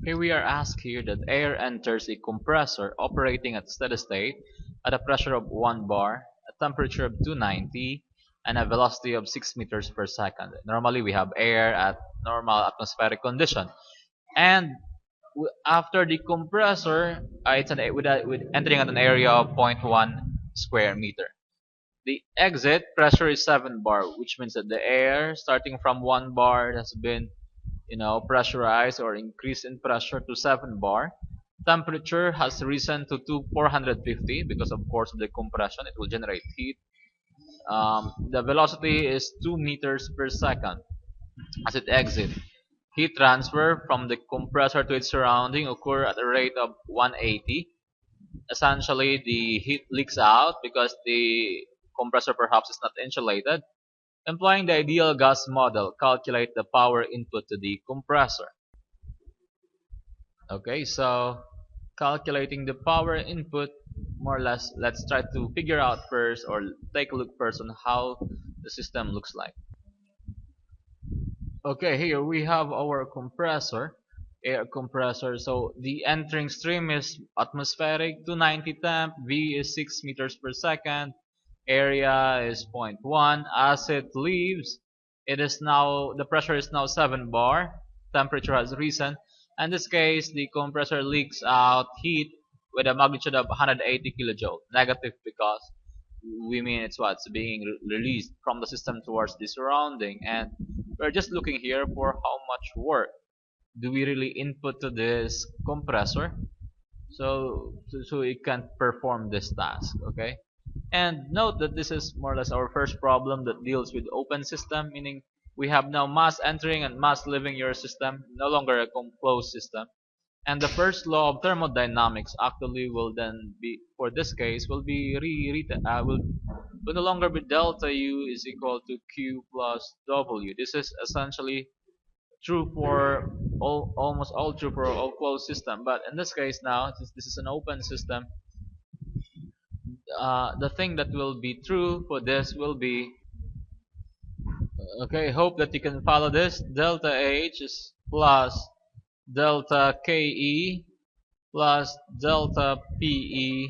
Here we are asked here that air enters a compressor operating at steady state at a pressure of 1 bar, a temperature of 290, and a velocity of 6 meters per second. Normally we have air at normal atmospheric condition. And after the compressor, with entering at an area of zero point 0.1 square meter. The exit pressure is 7 bar, which means that the air starting from 1 bar has been pressurized or increased in pressure to 7 bar. Temperature has risen to 450 because of course of the compression. It will generate heat. The velocity is 2 meters per second as it exits. Heat transfer from the compressor to its surrounding occur at a rate of 180. Essentially, the heat leaks out because the compressor perhaps is not insulated. Employing the ideal gas model, calculate the power input to the compressor. Okay, so calculating the power input, more or less, let's try to figure out first or take a look first on how the system looks like. Okay, here we have our compressor, air compressor. So the entering stream is atmospheric 290 temp, V is 6 meters per second, area is 0 0.1. As it leaves, the pressure is now 7 bar, temperature has risen. In this case, the compressor leaks out heat with a magnitude of 180 kilojoule, negative because we mean it's being released from the system towards the surrounding, and we're just looking here for how much work do we really input to this compressor so it can perform this task. Okay, and note that this is more or less our first problem that deals with open system, meaning we have now mass entering and mass leaving your system, no longer a closed system. And the first law of thermodynamics actually will then be, for this case, will be will no longer be delta U is equal to Q plus W. This is essentially true for almost all true for all closed system. But in this case now, since this is an open system, the thing that will be true for this will be, okay, hope that you can follow this. Delta H is plus delta KE plus delta PE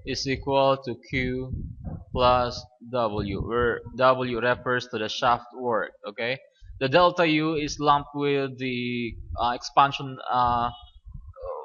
is equal to Q plus W, where W refers to the shaft work. Okay, the delta U is lumped with the expansion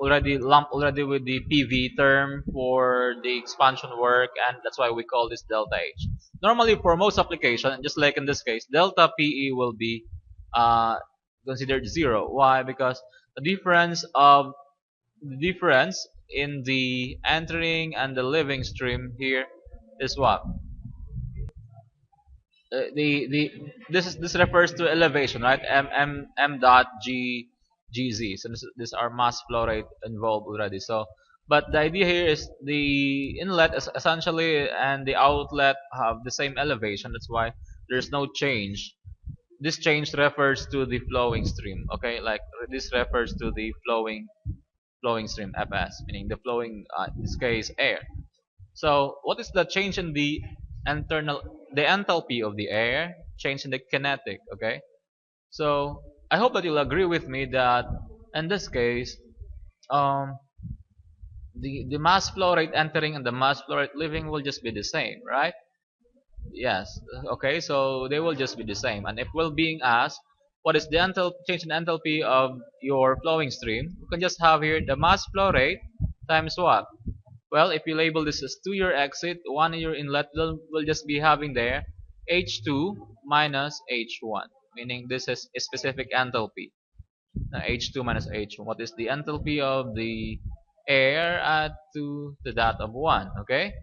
already with the PV term for the expansion work, and that's why we call this delta H. Normally, for most application, just like in this case, delta PE will be considered 0. Why? Because the difference in the entering and the leaving stream here is what? The this refers to elevation, right? M dot GZ. So this are mass flow rate involved already. So, but the idea here is the inlet is essentially and the outlet have the same elevation. That's why there's no change. This change refers to the flowing stream. Okay, like this refers to the flowing stream Fs, meaning the flowing in this case air. So what is the change in the enthalpy of the air? Change in the kinetic. Okay, so I hope that you'll agree with me that in this case, um, the mass flow rate entering and the mass flow rate leaving will just be the same, right? Yes. Okay, so they will just be the same. And if we're being asked what is the change in enthalpy of your flowing stream, you can just have here the mass flow rate times what? Well, if you label this as 2 your exit, 1 your inlet, we'll just be having there H2 minus H1, meaning this is a specific enthalpy. H2 minus H1. What is the enthalpy of the air to that of 1? Okay.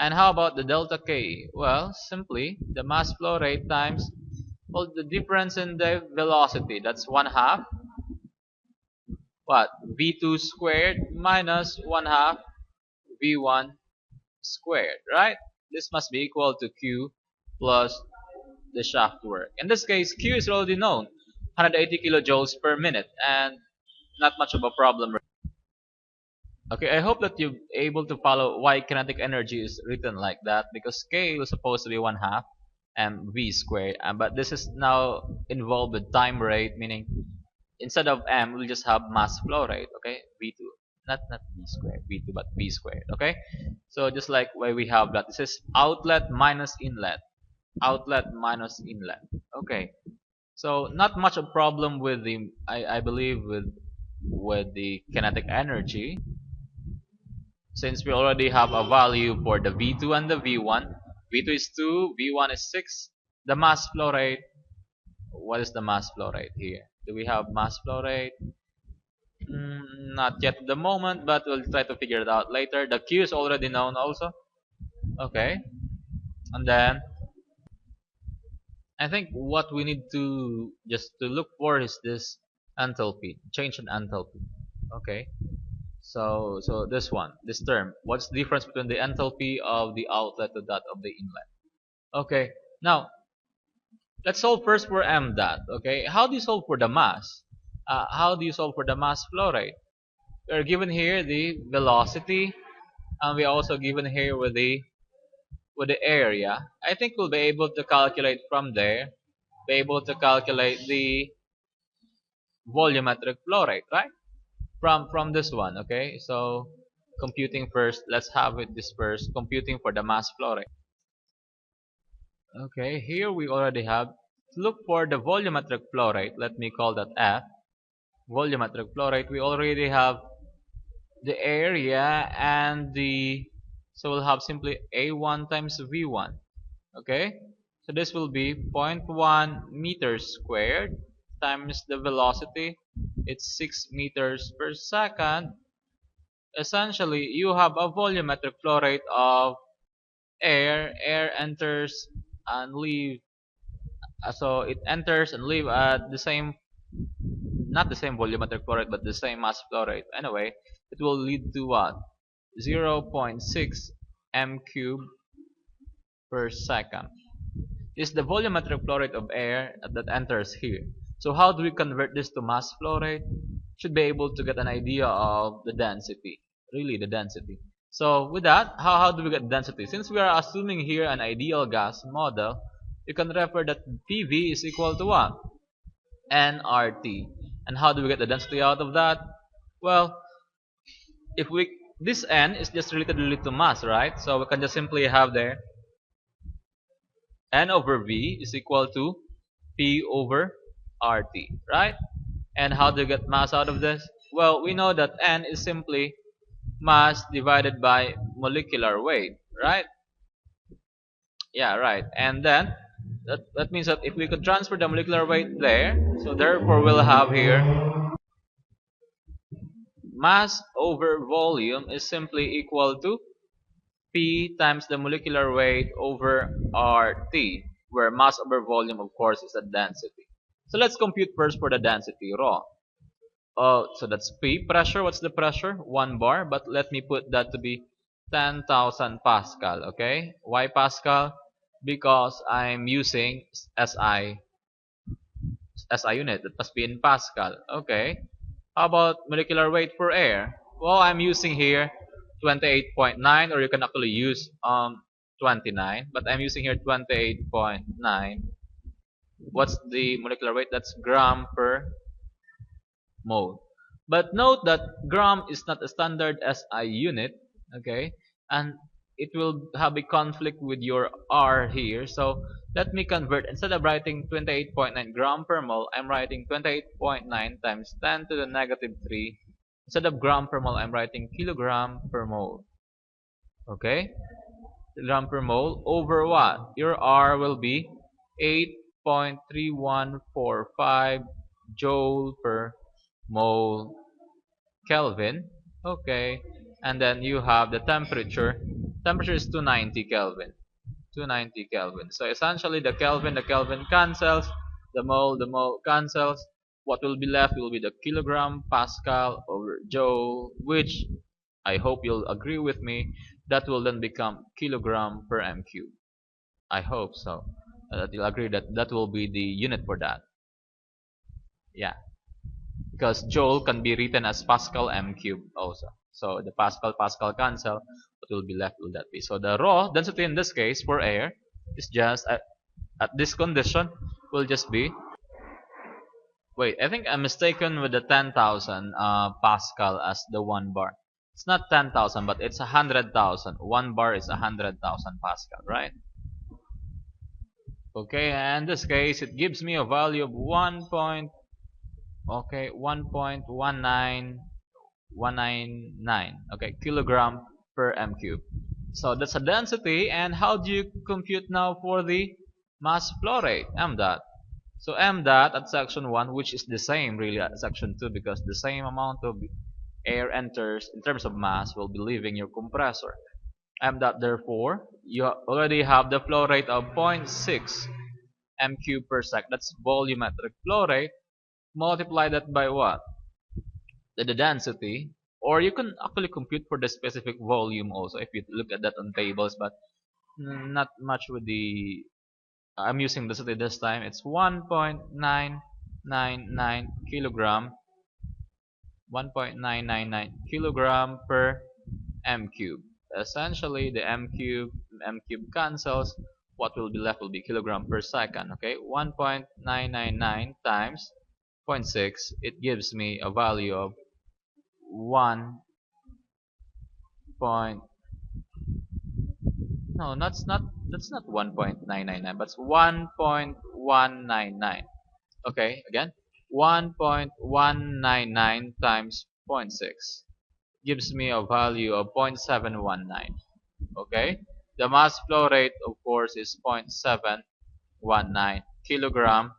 And how about the delta K? Well, simply the mass flow rate times the difference in the velocity. That's 1/2 what? V2 squared minus 1/2 V1 squared, right? This must be equal to Q plus the shaft work. In this case, Q is already known, 180 kilojoules per minute, and not much of a problem. Okay, I hope that you're able to follow why kinetic energy is written like that, because K was supposed to be 1/2 mv squared, but this is now involved with time rate, meaning instead of m, we'll just have mass flow rate. Okay, v2, not v squared, v2, but v squared. Okay, so just like where we have that, this is outlet minus inlet, outlet minus inlet. Okay, so not much of problem with the I believe with the kinetic energy, since we already have a value for the v2 and the v1. v2 is 2, v1 is 6. The mass flow rate, what is the mass flow rate here? Do we have mass flow rate? Not yet at the moment, but we'll try to figure it out later. The Q is already known also. Okay, and then I think what we need to just to look for is this enthalpy, change in enthalpy. Okay, so this one, this term, what's the difference between the enthalpy of the outlet to that of the inlet? Okay, now let's solve first for m dot. Okay, how do you solve for the mass? How do you solve for the mass flow rate? We're given here the velocity, and we also given here with the area. I think we'll be able to calculate from there, be able to calculate the volumetric flow rate, right? From this one. Okay, so computing first, let's have it this first, computing for the mass flow rate. Okay, here we already have, look for the volumetric flow rate, let me call that F, volumetric flow rate. We already have the area and the, so we'll have simply A1 times V1. Okay, so this will be 0.1 meters squared times the velocity, it's 6 meters per second. Essentially you have a volumetric flow rate of air enters and leave, so it enters and leave at the same, not the same volumetric flow rate, but the same mass flow rate. Anyway, it will lead to what? 0.6 m cubed per second is the volumetric flow rate of air that enters here. So how do we convert this to mass flow rate? Should be able to get an idea of the density, really the density. So with that, how do we get density? Since we are assuming here an ideal gas model, you can refer that PV is equal to what? nRT. And how do we get the density out of that? Well, if we, this n is just related to mass, right? So we can just simply have there n over v is equal to p over rt, right? And how do you get mass out of this? Well, we know that n is simply mass divided by molecular weight, right? Yeah, right. And then that means that if we could transfer the molecular weight there, so therefore we'll have here mass over volume is simply equal to P times the molecular weight over RT, where mass over volume, of course, is the density. So let's compute first for the density, rho. So that's P. Pressure, what's the pressure? 1 bar, but let me put that to be 10,000 Pascal, okay? Why Pascal? Because I'm using SI unit, that must be in Pascal, okay? How about molecular weight for air? Well, I'm using here 28.9, or you can actually use 29, but I'm using here 28.9. What's the molecular weight? That's gram per mole. But note that gram is not a standard SI unit, okay? And it will have a conflict with your R here. So let me convert. Instead of writing 28.9 gram per mole, I'm writing 28.9 times 10 to the negative 3. Instead of gram per mole, I'm writing kilogram per mole. Okay? Gram per mole over what? Your R will be 8.3145 joule per mole Kelvin. Okay. And then you have the temperature. Temperature is 290 Kelvin. 290 Kelvin. So essentially the Kelvin cancels. The mole cancels. What will be left will be the kilogram Pascal over joule, which I hope you'll agree with me, that will then become kilogram per m cube. I hope so. That you'll agree that that will be the unit for that. Yeah. Because joule can be written as Pascal m cube also. So the Pascal cancel. What will be left will that be? So the raw density in this case for air is just at this condition will just be Wait, I think I'm mistaken with the 10,000 Pascal as the 1 bar. It's not 10,000, but it's 100,000. 1 bar is 100,000 Pascal, right? Okay, and in this case, it gives me a value of 1.199, okay, kilogram per m cube. So that's a density, and how do you compute now for the mass flow rate, m dot? So m dot at section 1, which is the same really at section 2, because the same amount of air enters in terms of mass will be leaving your compressor. M dot, therefore, you already have the flow rate of 0.6 m cube per sec. That's volumetric flow rate. Multiply that by what? The density. Or you can actually compute for the specific volume also if you look at that on tables, but not much with the I'm using density this time. It's 1.999 kilogram 1.999 kilogram per m cube. Essentially, the m cube cancels. What will be left will be kilogram per second. Okay, 1.999 times zero point 0.6. It gives me a value of 1. Point, no, that's not 1.999, but 1.199. Okay, again, 1.199 times zero point 0.6 gives me a value of 0.719. Okay, the mass flow rate, of course, is 0.719 kilogram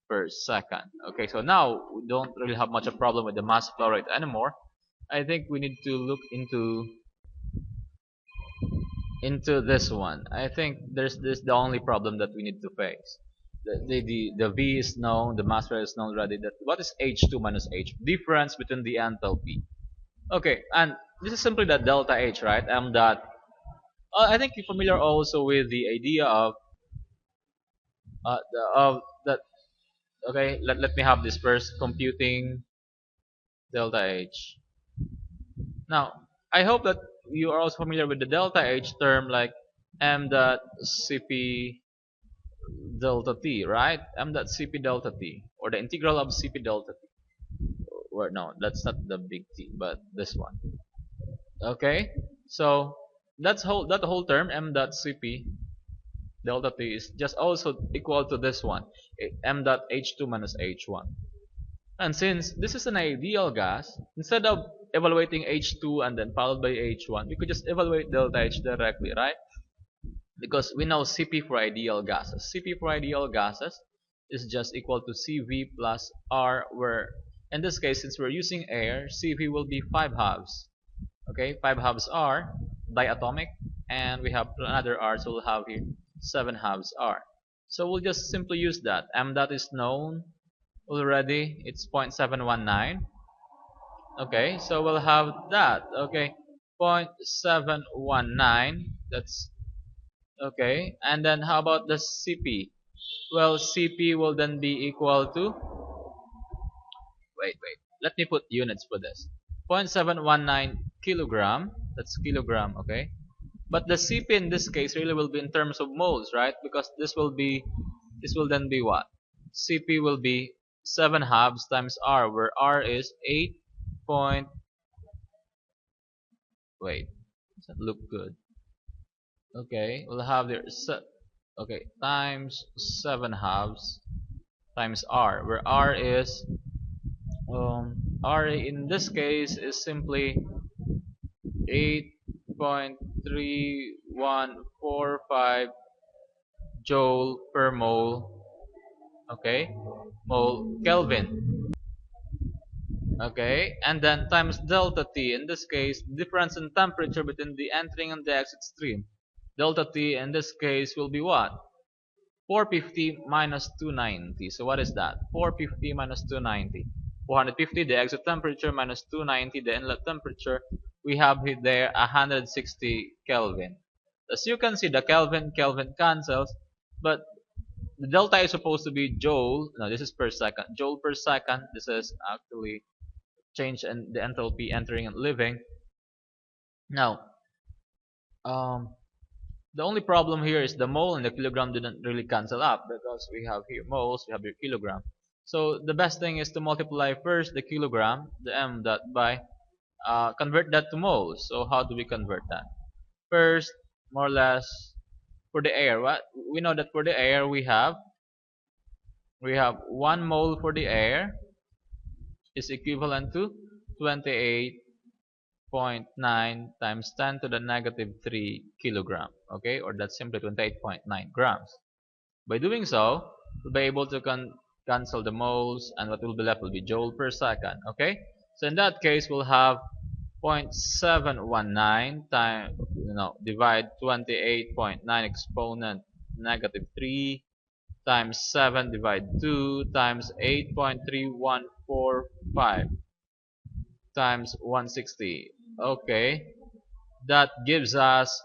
per second. Okay, so now we don't really have much of a problem with the mass flow rate anymore. I think we need to look into this one. I think there's this the only problem that we need to face. The V is known, the mass flow is known already. That what is H2 minus H? Difference between the enthalpy. Okay, and this is simply the delta H, right? M dot. I think you're familiar also with the idea of that. Okay, let me have this first. Computing delta H. Now, I hope that you are also familiar with the delta H term, like m dot Cp delta T, right? M dot Cp delta T, or the integral of Cp delta T. Or no, that's not the big T, but this one. Okay, so that whole term m dot Cp delta T is just also equal to this one, m dot H2 minus H1. And since this is an ideal gas, instead of evaluating H2 and then followed by H1, we could just evaluate delta H directly, right? Because we know Cp for ideal gases. Cp for ideal gases is just equal to Cv plus R, where in this case, since we're using air, Cv will be 5 halves. Okay, 5 halves R, diatomic, and we have another R, so we'll have here 7 halves R. So we'll just simply use that. M dot is known already, it's 0.719. Okay, so we'll have that. Okay, 0.719. That's okay. And then how about the Cp? Well, Cp will then be equal to, wait, let me put units for this. 0.719 kilogram. That's kilogram. Okay, but the Cp in this case really will be in terms of moles, right? Because this will then be what? Cp will be 7 halves times R, where R is 8 point, wait, does that look good? Okay, we'll have there, okay, times 7 halves times R, where R is, R in this case is simply 8.3145 joule per mole. Okay, mole Kelvin. Okay, and then times delta T. In this case, difference in temperature between the entering and the exit stream. Delta T in this case will be what? 450 minus 290. So what is that? 450 minus 290. 450 the exit temperature minus 290 the inlet temperature. We have there 160 Kelvin. As you can see, the Kelvin cancels, but the delta is supposed to be joule. No, this is per second. Joule per second. This is actually change in the enthalpy entering and leaving. Now, the only problem here is the mole and the kilogram didn't really cancel out, because we have here moles, we have here kilogram. So the best thing is to multiply first the kilogram, the m dot, by convert that to moles. So how do we convert that? First, more or less, for the air, what we know that for the air we have 1 mole for the air is equivalent to 28.9 times 10 to the negative 3 kilogram. Okay, or that's simply 28.9 grams. By doing so, we'll be able to cancel the moles, and what will be left will be joule per second. Okay, so in that case, we'll have 0.719 times, divide 28.9 exponent negative 3 times 7 divide 2 times 8.3145 times 160. Okay, that gives us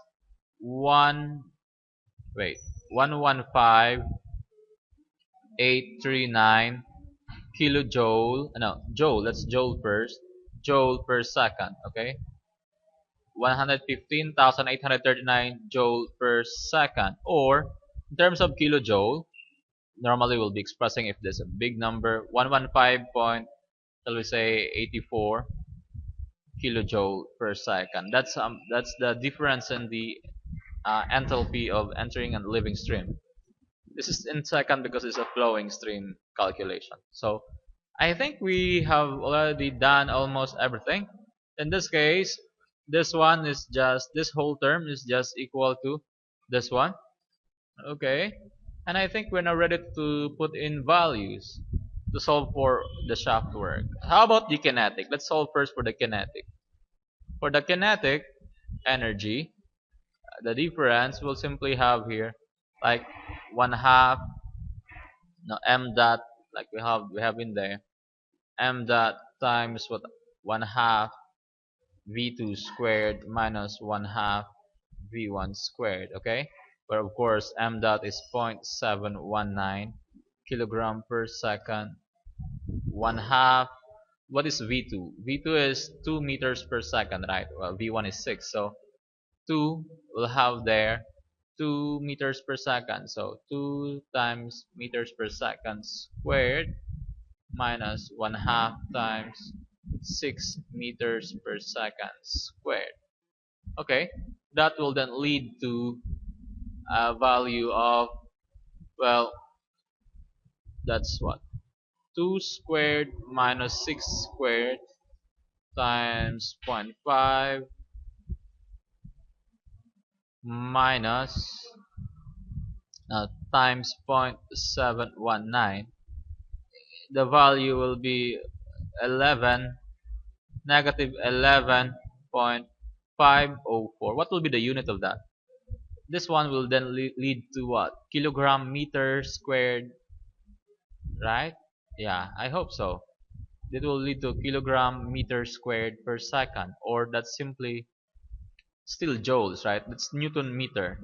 one wait 115,839 kilojoule. No, joule. Let's joule first. Joule per second. Okay, 115,839 joule per second. Or in terms of kilojoule, normally we'll be expressing if there's a big number, 115 point, shall we say 84 kilojoule per second. That's the difference in the enthalpy of entering and leaving stream. This is in second because it's a flowing stream calculation. So I think we have already done almost everything. In this case, this whole term is just equal to this one. Okay. And I think we're now ready to put in values to solve for the shaft work. How about the kinetic? Let's solve first for the kinetic. For the kinetic energy, the difference we'll simply have here like 1/2, no, m dot, like we have in there, m dot times what, 1/2 v2 squared minus 1/2 v1 squared. Okay, where of course m dot is 0.719 kilogram per second. 1/2, what is v2? V2 is 2 meters per second, right? Well, v1 is 6, so 2 will have there 2 meters per second. So 2 times meters per second squared minus 1/2 times 6 meters per second squared. Okay, that will then lead to a value of, well, that's what, 2 squared minus 6 squared times 0.5 minus times 0.719. The value will be 11, negative 11.504. What will be the unit of that? This one will then lead to what? Kilogram meter squared, right? Yeah, I hope so. It will lead to kilogram meter squared per second, or that's simply still joules, right? That's Newton meter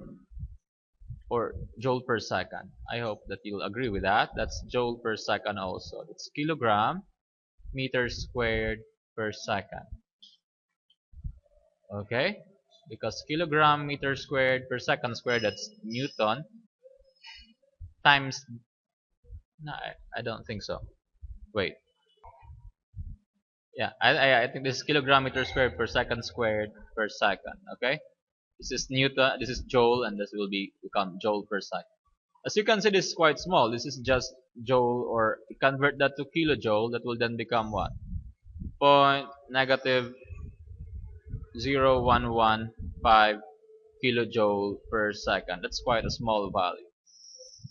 or joule per second. I hope that you'll agree with that. That's joule per second also. It's kilogram meter squared per second. Okay? Because kilogram meter squared per second squared, that's Newton times, no, I don't think so. Wait. Yeah, I think this is kilogram meter squared per second squared per second. Okay? This is Newton, this is joule, and this will become joule per second. As you can see, this is quite small. This is just joule, or convert that to kilojoule. That will then become what? Point negative 0.115 kilojoule per second. That's quite a small value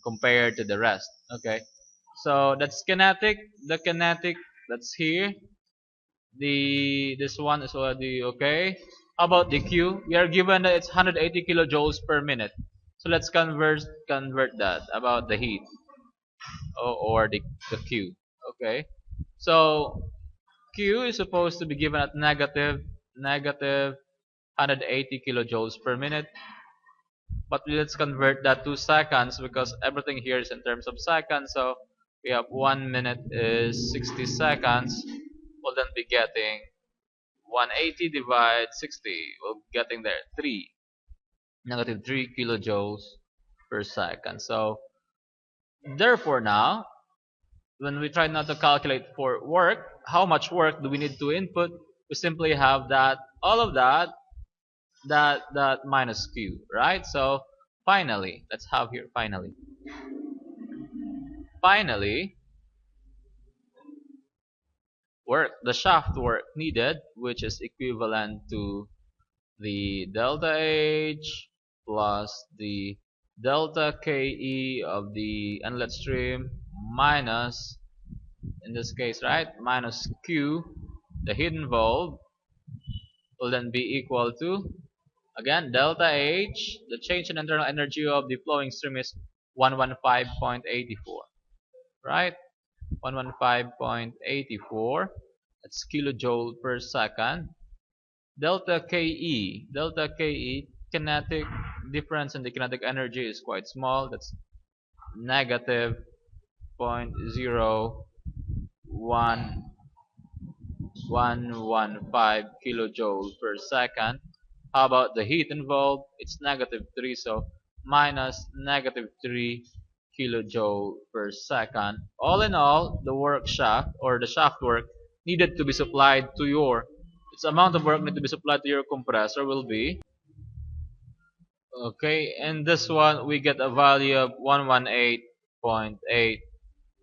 compared to the rest. Okay, so that's kinetic. The kinetic that's here. This one is already okay. How about the Q? We are given that it's 180 kilojoules per minute. So let's convert that about the heat, or the Q. Okay. So Q is supposed to be given at negative 180 kilojoules per minute. But let's convert that to seconds because everything here is in terms of seconds. So we have 1 minute is 60 seconds. We'll then be getting 180 divide 60. We're getting there negative 3 kilojoules per second. So therefore now when we try now to calculate for work, how much work do we need to input? We simply have that all of that minus q, right? So finally, let's have here finally work the shaft work needed, which is equivalent to the delta H plus the delta KE of the inlet stream minus, in this case, right, minus Q, the hidden valve, will then be equal to, again, delta H, the change in internal energy of the flowing stream is 115.84, right? 115.84, that's kilojoule per second. Delta KE, kinetic difference in the kinetic energy is quite small. That's negative 0.01115 kilojoule per second. How about the heat involved? It's negative 3, so minus negative 3 kilojoule per second. All in all, the work shaft or the shaft work needed to be supplied to your its amount of work need to be supplied to your compressor will be, okay, and this one we get a value of 118.8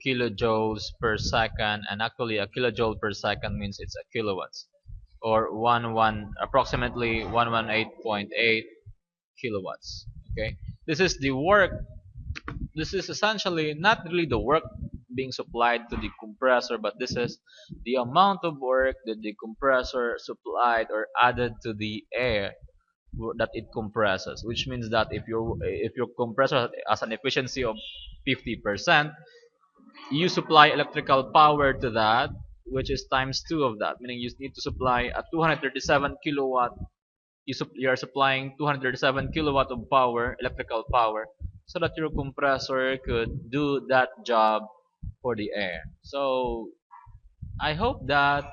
kilojoules per second, and actually a kilojoule per second means it's a kilowatts, or approximately 118.8 kilowatts. Okay, this is the work. This is essentially not really the work being supplied to the compressor, but this is the amount of work that the compressor supplied or added to the air that it compresses, which means that if your compressor has an efficiency of 50%, you supply electrical power to that, which is times 2 of that, meaning you need to supply a 237 kilowatt. You are supplying 237 kilowatt of power, electrical power, so that your compressor could do that job for the air. So I hope that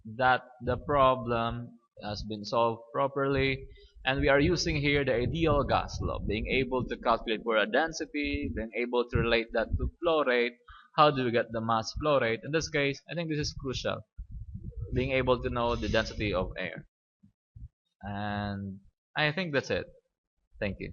the problem has been solved properly, and we are using here the ideal gas law, being able to calculate for a density, being able to relate that to flow rate. How do we get the mass flow rate? In this case, I think this is crucial, being able to know the density of air. And I think that's it. Thank you.